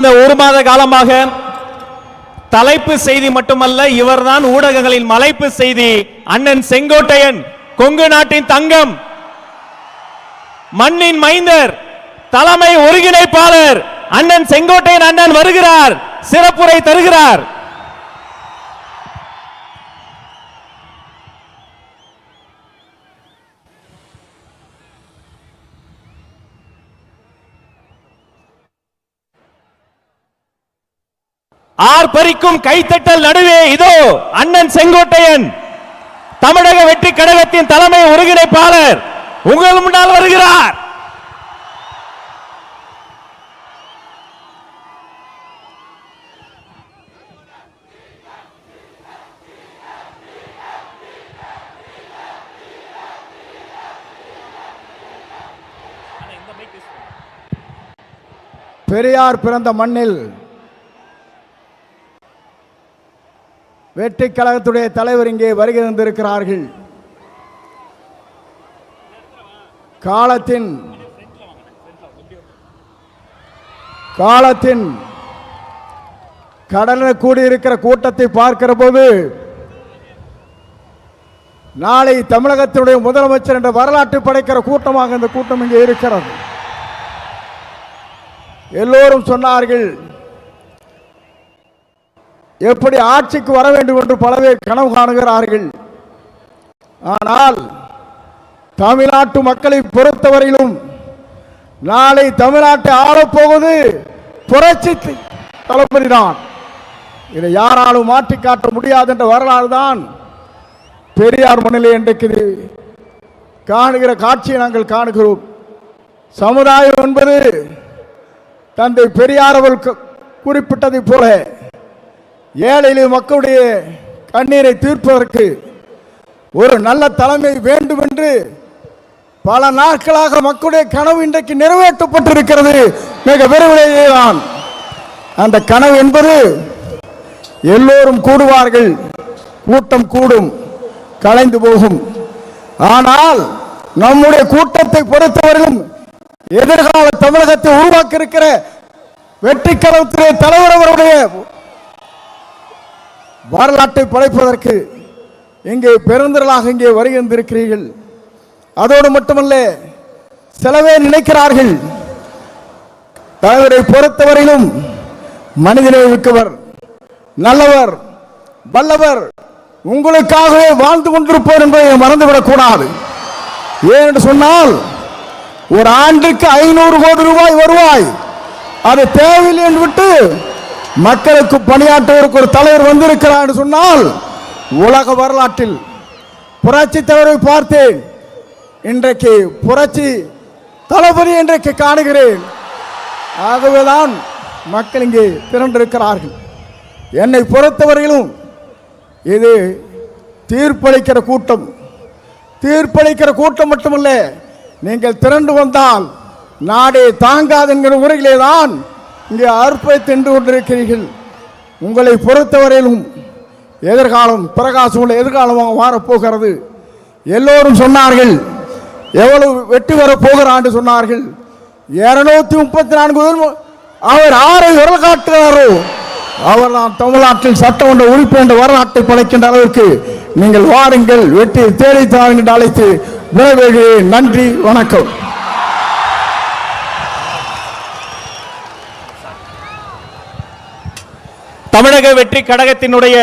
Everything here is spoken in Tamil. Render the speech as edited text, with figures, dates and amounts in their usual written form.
இந்த ஒரு மாத காலமாக தலைப்பு செய்தி மட்டுமல்ல, இவர்தான் ஊடகங்களின் மலைப்பு செய்தி. அண்ணன் செங்கோட்டையன், கொங்கு நாட்டின் தங்கம், மண்ணின் மைந்தர், தலைமை ஒருங்கிணைப்பாளர் அண்ணன் செங்கோட்டையன் அண்ணன் வருகிறார், சிறப்புரை தருகிறார். ஆர்ப்பரிக்கும் கைத்தட்டல் நடுவே இதோ அண்ணன் செங்கோட்டையன், தமிழக வெற்றி கழகத்தின் தலைமை ஒருங்கிணைப்பாளர் உங்கள் முன்னால் வருகிறார். பெரியார் பிறந்த மண்ணில் வெற்றி கழகத்துடைய தலைவர் இங்கே வருகை தந்திருக்கிறார்கள். காலத்தின் கடலில் கூடியிருக்கிற கூட்டத்தை பார்க்கிற போது நாளை தமிழகத்தினுடைய முதலமைச்சர் என்ற வரலாற்றை படைக்கிற கூட்டமாக இந்த கூட்டம் இங்கே இருக்கிறது. எல்லோரும் சொன்னார்கள், எப்படி ஆட்சிக்கு வர வேண்டும் என்று பல பேர் கனவு காணுகிறார்கள். ஆனால் தமிழ்நாட்டு மக்களை பொறுத்தவரையிலும் நாளை தமிழ்நாட்டை ஆளப்போவது புரட்சி தளபதி தான். இதை யாராலும் மாற்றி காட்ட முடியாது என்ற வரலாறு தான் பெரியார் மண்ணிலே இன்றைக்கு காணுகிற காட்சியை நாங்கள் காணுகிறோம். சமுதாயம் என்பது தந்தை பெரியார் அவர்கள் குறிப்பிட்டதை போல ஏழை மக்களுடைய கண்ணீரை தீர்ப்பதற்கு ஒரு நல்ல தலைமை வேண்டும் என்று பல நாட்களாக மக்களுடைய கனவு இன்றைக்கு நிறைவேற்றப்பட்டிருக்கிறது. மிக விரைவிலேயே தான் அந்த கனவு என்பது எல்லோரும் கூடுவார்கள், கூட்டம் கூடும், கலைந்து போகும். ஆனால் நம்முடைய கூட்டத்தை பொறுத்தவரையிலும் எதிர்கால தமிழகத்தை உருவாக்க இருக்கிற வெற்றி கழகத்துடைய தலைவர் அவருடைய வரலாற்றை படைப்பதற்கு இங்கே பெருந்திரளாக இங்கே வருகின்றிருக்கிறீர்கள். அதோடு மட்டுமல்ல, சிலவே நினைக்கிறார்கள் தலைவரை பொறுத்தவரையிலும் மனிதனை மிக்கவர், நல்லவர், வல்லவர், உங்களுக்காகவே வாழ்ந்து கொண்டிருப்பவர் என்பதை மறந்துவிடக் கூடாது. ஏனென்று சொன்னால் ஒரு ஆண்டுக்கு 500 கோடி ரூபாய் வருவாய் அது தேவையில்லை என்று விட்டு மக்களுக்கு பணியாற்றுவதற்கு ஒரு தலைவர் வந்திருக்கிறார் என்று சொன்னால் உலக வரலாற்றில் புரட்சி தலைவரை பார்த்தேன், இன்றைக்கு புரட்சி தளபதி இன்றைக்கு காணுகிறேன். ஆகவேதான் மக்கள் இங்கே திரண்டிருக்கிறார்கள். என்னை பொறுத்தவரையிலும் இது தீர்ப்பளிக்கிற கூட்டம். தீர்ப்பளிக்கிற கூட்டம் மட்டுமல்ல, நீங்கள் திரண்டு வந்தால் நாடே தாங்காது என்கிற முறையிலே தான் இங்கே அர்ப்பணித்து நின்று கொண்டிருக்கிறீர்கள். உங்களை பொறுத்தவரையிலும் எதிர்காலம் பிரகாசமுள்ள எதிர்காலமாக மாறப்போகிறது. எல்லோரும் சொன்னார்கள், எவ்வளவு வெற்றி வரப்போகிறான் என்று சொன்னார்கள். 234 அவர் ஆரை விரல் காட்டுகிறாரோ அவர் தான் தமிழ்நாட்டில் சட்டமன்ற உறுப்பினர் என்ற வரலாற்றை படைக்கின்ற அளவிற்கு நீங்கள் வாருங்கள், வெற்றி தேடி தாருங்கள் என்று அழைத்து விரைவுகிறேன். நன்றி, வணக்கம். தமிழக வெற்றி கழகத்தினுடைய